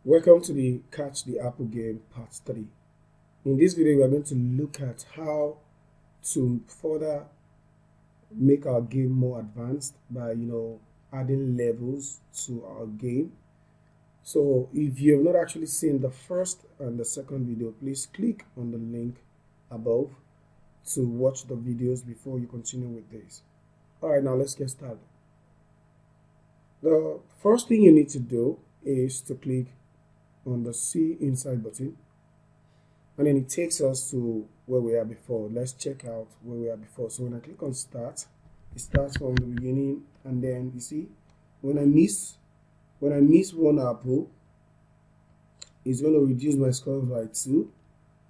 Welcome to the Catch the Apple game part 3. In this video we are going to look at how to further make our game more advanced by adding levels to our game. So if you have not actually seen the first and the second video, please click on the link above to watch the videos before you continue with this. Alright, now let's get started. The first thing you need to do is to click on the See Inside button, and then it takes us to where we are before. Let's check out where we are before. So when I click on Start, it starts from the beginning, and then you see when I miss one apple, it's going to reduce my score by 2.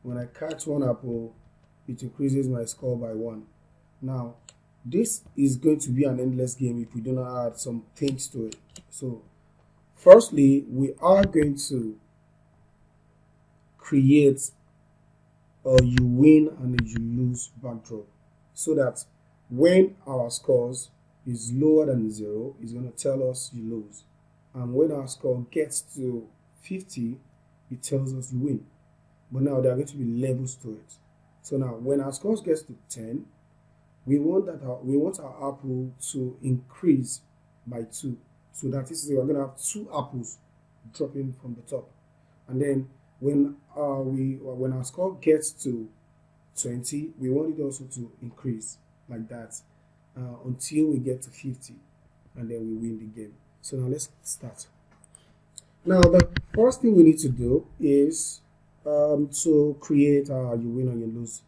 When I catch one apple, it increases my score by 1. Now this is going to be an endless game if we do not add some things to it. So firstly, we are going to create a you win and a you lose backdrop, so that when our scores is lower than 0, it's going to tell us you lose, and when our score gets to 50, it tells us you win. But now there are going to be levels to it. So now when our scores gets to 10, we want our apple to increase by 2. So that is, we're going to have 2 apples dropping from the top. And then when our score gets to 20, we want it also to increase like that until we get to 50, and then we win the game. So now let's start. Now the first thing we need to do is to create our you win or you lose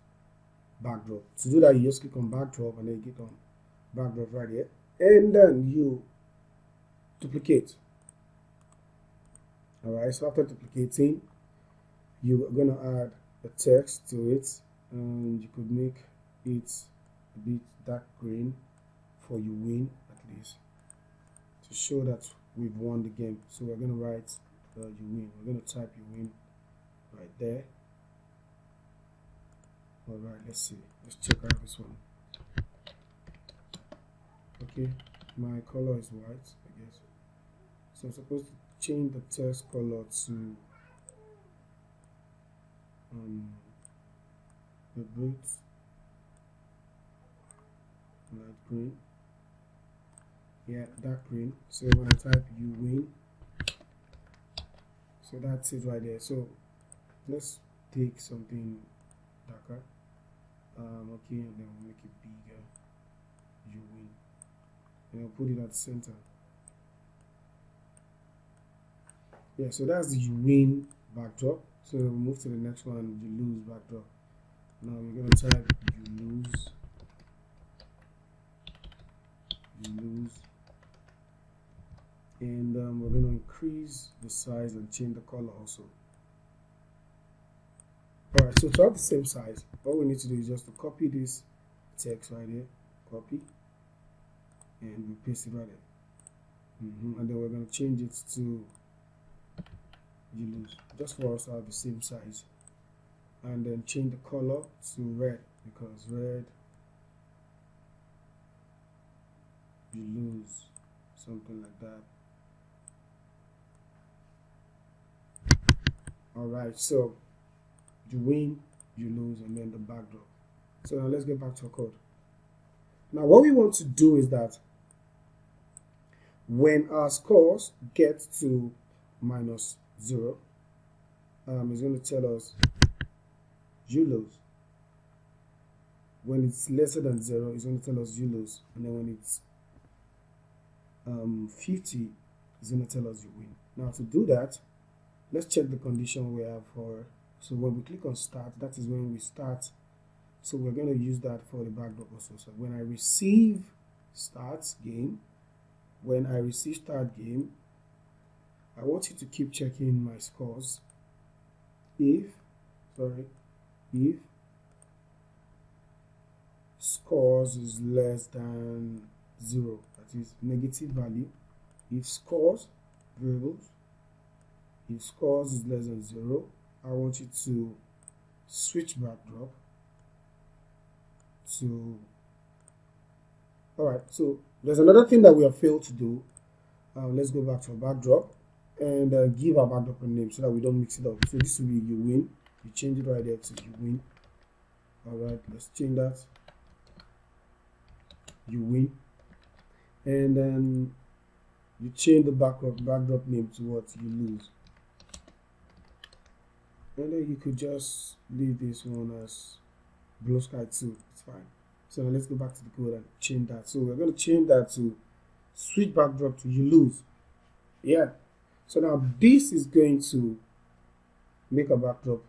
backdrop. To do that, you just click on backdrop, and then you click on backdrop right here, and then you duplicate. Alright, so after duplicating, you're gonna add a text to it, and you could make it a bit dark green for you win, at least to show that we've won the game. So we're gonna write you win. We're gonna type you win right there. Alright, let's see. Let's check out this one. Okay, my color is white, I guess. So I'm supposed to change the text color to the bit light green. Yeah, dark green. So when I type you win, so that's it right there. So let's take something darker. Okay, and then we'll make it bigger. You win, and I'll put it at the center. Yeah, so that's the you win backdrop. So we'll move to the next one, you lose backdrop. Now we're gonna type you lose, and we're gonna increase the size and change the color also. Alright, so to have the same size, all we need to do is just to copy this text right here, copy, and we paste it right there. And then we're going to change it to you lose, just for us to have the same size, and then change the color to red, because red, you lose, something like that. Alright, so you win, you lose, and then the backdrop. So now let's get back to our code. Now what we want to do is that when our scores get to -0, it's going to tell us you lose. When it's lesser than 0, it's going to tell us you lose, and then when it's 50, it's going to tell us you win. Now to do that, let's check the condition we have for. So when we click on start, that is when we start. So we're going to use that for the backdrop also. So when I receive start game, I want you to keep checking my scores. If scores is less than 0, that is negative value. If scores variables, if scores is less than 0, I want you to switch backdrop to. Alright, so there's another thing that we have failed to do. Let's go back to our backdrop, and give our backdrop a name so that we don't mix it up. So this will be you win. You change it right there to you win. All right, let's change that. You win, and then you change the backdrop name to what? You lose. And then you could just leave this one as Blue Sky 2. It's fine. So now let's go back to the code and change that. So we're going to change that to switch backdrop to you lose. Yeah. So now this is going to make a backdrop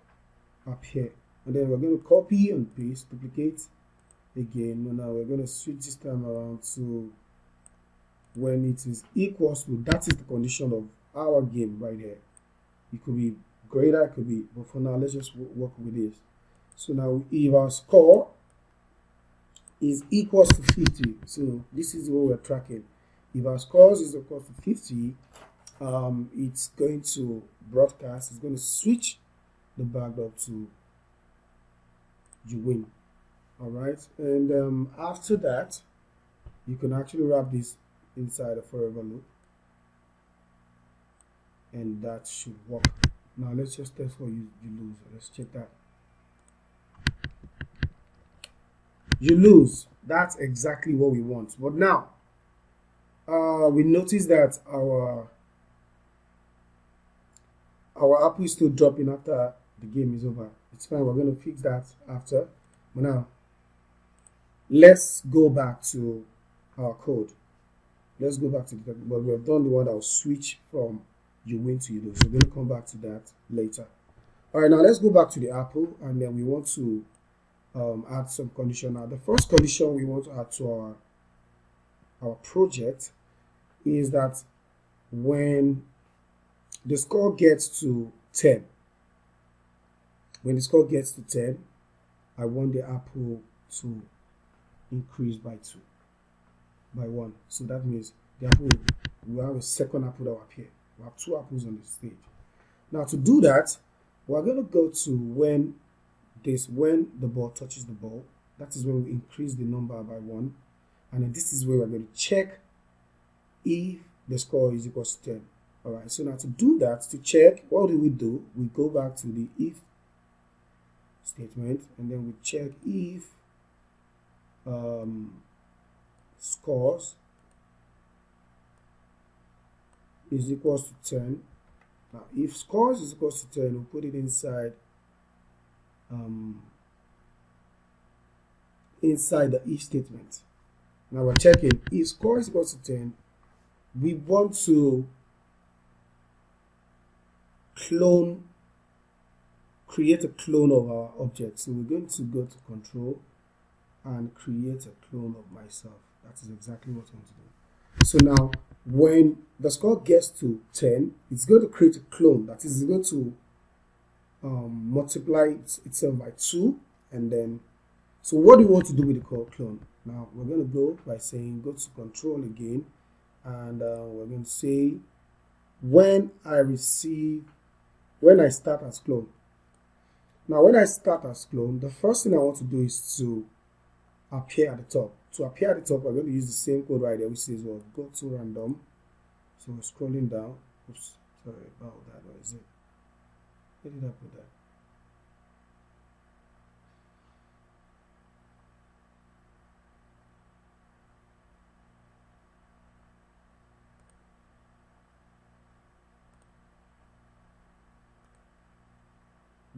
appear. And then we're going to copy and paste, duplicate again. And now we're going to switch this time around to when it is equals to, that is the condition of our game right here. It could be greater, it could be, but for now let's just work with this. So now if our score is equals to 50, so this is what we're tracking. If our scores is equal to 50, it's going to broadcast, it's going to switch the backdrop to you win. All right, and after that you can actually wrap this inside a forever loop, and that should work. Now let's just test for you lose. Let's check that. You lose. That's exactly what we want. But now we notice that our apple is still dropping after the game is over. It's fine. We're going to fix that after. But now let's go back to our code. Let's go back to the, but we have done the one that will switch from you win to you lose. We're going to come back to that later. All right, now let's go back to the apple, and then we want to add some condition. Now the first condition we want to add to our project is that when the score gets to 10, when the score gets to 10, I want the apple to increase by 2, by 1. So that means the apple will have a second apple that will appear. We have 2 apples on the stage. Now to do that, we're going to go to when the ball touches the ball. That is when we increase the number by 1, and then this is where we're going to check if the score is equal to 10. All right. So now to do that, to check, what do? We go back to the if statement, and then we check if scores is equals to 10. Now if scores is equals to 10, we'll put it inside inside the if statement. Now we're checking if score is equals to 10. We want to create a clone of our object. So we're going to go to control and create a clone of myself. That is exactly what I want to do. So now when the score gets to 10, it's going to create a clone. That is going to multiply itself by 2, and then, so what do you want to do with the clone? Now we're going to go by saying go to control again, and we're going to say when I start as clone. Now when I start as clone, the first thing I want to do is to appear at the top. To appear at the top, we're going to use the same code right there, which says well, go to random. So we're scrolling down. Oops, sorry about that. What is it? Where did I put that?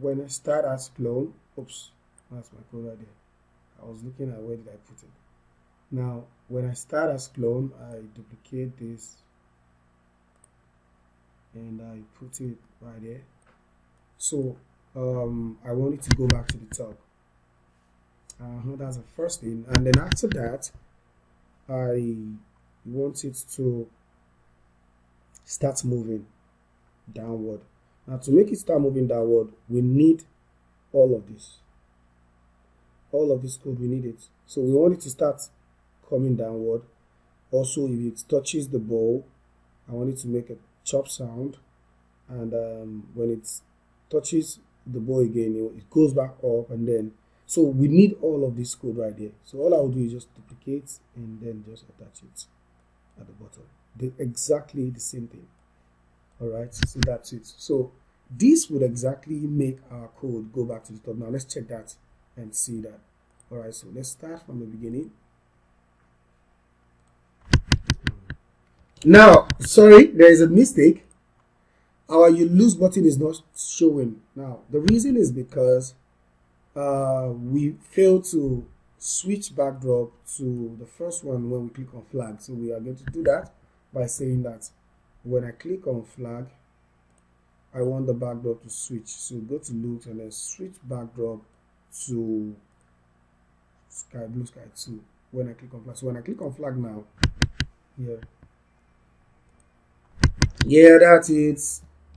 When I start as clone, oops, that's my code right there. I was looking at where did I put it. Now, when I start as clone, I duplicate this and I put it right there. So I want it to go back to the top. That's the first thing, and then after that, I want it to start moving downward. Now to make it start moving downward, we need all of this. All of this code, we need it. So we want it to start coming downward. Also, if it touches the ball, I want it to make a chop sound. And when it touches the ball again, it goes back up, and then, so we need all of this code right there. So all I will do is just duplicate and then just attach it at the bottom. Exactly the same thing. All right, so that's it. So this would exactly make our code go back to the top. Now let's check that and see that. All right, so let's start from the beginning. Now, sorry, there is a mistake. Our you lose button is not showing. Now, the reason is because we failed to switch backdrop to the first one when we click on flag. So we are going to do that by saying that when I click on flag, I want the backdrop to switch. So go to look and then switch backdrop to sky blue sky 2 when I click on flag. So when I click on flag now, yeah, that's it.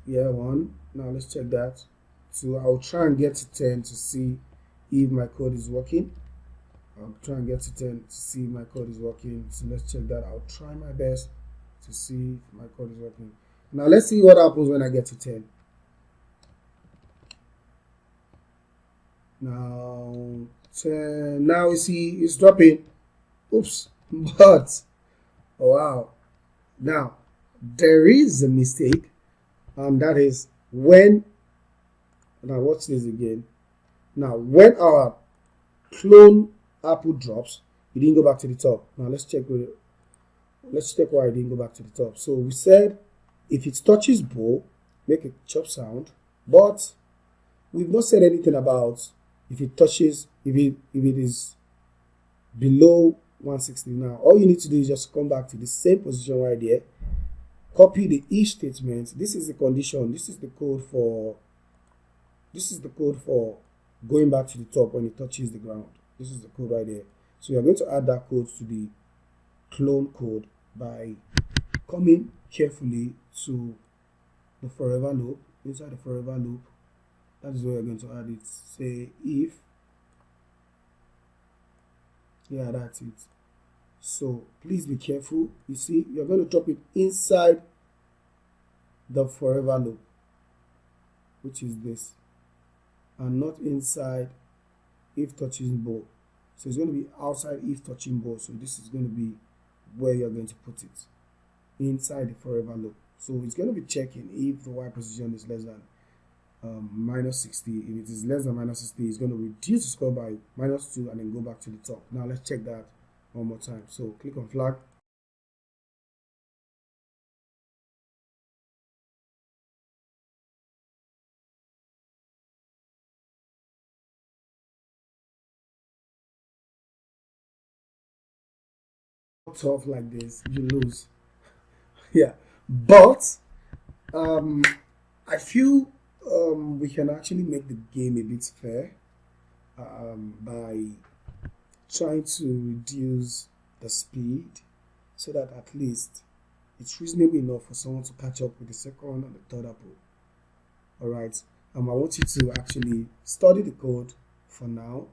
Yeah, 1. Now let's check that. So I'll try and get to 10 to see if my code is working. I'll try and get to 10 to see if my code is working. So let's check that. I'll try my best to see if my code is working. Now let's see what happens when I get to 10. Now 10. Now you see it's dropping. Oops. But oh, wow. Now there is a mistake, and that is when, now watch this again. Now when our clone apple drops, it didn't go back to the top. Now let's check why it didn't go back to the top. So we said if it touches bow, make a chop sound, but we've not said anything about if it touches, if it is below 160. Now all you need to do is just come back to the same position right there, copy the if statement. This is the condition. This is the code for going back to the top when it touches the ground. This is the code right there. So we are going to add that code to the clone code by coming carefully to the forever loop. Inside the forever loop, that is where we're going to add it. Say if, yeah, that's it. So please be careful. You see, you're going to drop it inside the forever loop, which is this, and not inside if touching bow. So it's going to be outside if touching bow. So this is going to be where you're going to put it, inside the forever loop. So it's going to be checking if the Y position is less than minus 60. If it is less than minus 60, it's going to reduce the score by minus 2 and then go back to the top. Now let's check that one more time. So click on flag. Tough like this, you lose. Yeah, but I feel we can actually make the game a bit fair by trying to reduce the speed so that at least it's reasonable enough for someone to catch up with the second and the third apple. All right, I want you to actually study the code for now.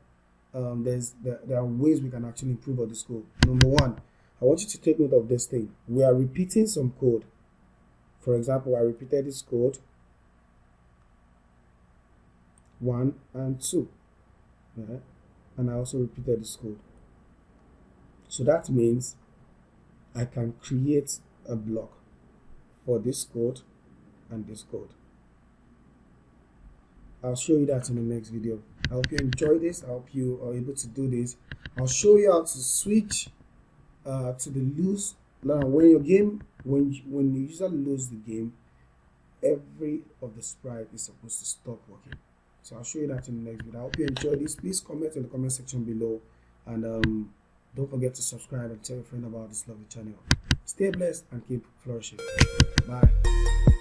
There are ways we can actually improve on this code. Number 1, I want you to take note of this thing. We are repeating some code. For example, I repeated this code 1 and 2. And I also repeated this code. So that means I can create a block for this code and this code. I'll show you that in the next video. I hope you enjoy this. I hope you are able to do this. I'll show you how to switch to the lose. Now when the user loses the game, every of the sprite is supposed to stop working. So I'll show you that in the next video. I hope you enjoyed this. Please comment in the comment section below, and don't forget to subscribe and tell your friend about this lovely channel. Stay blessed and keep flourishing. Bye.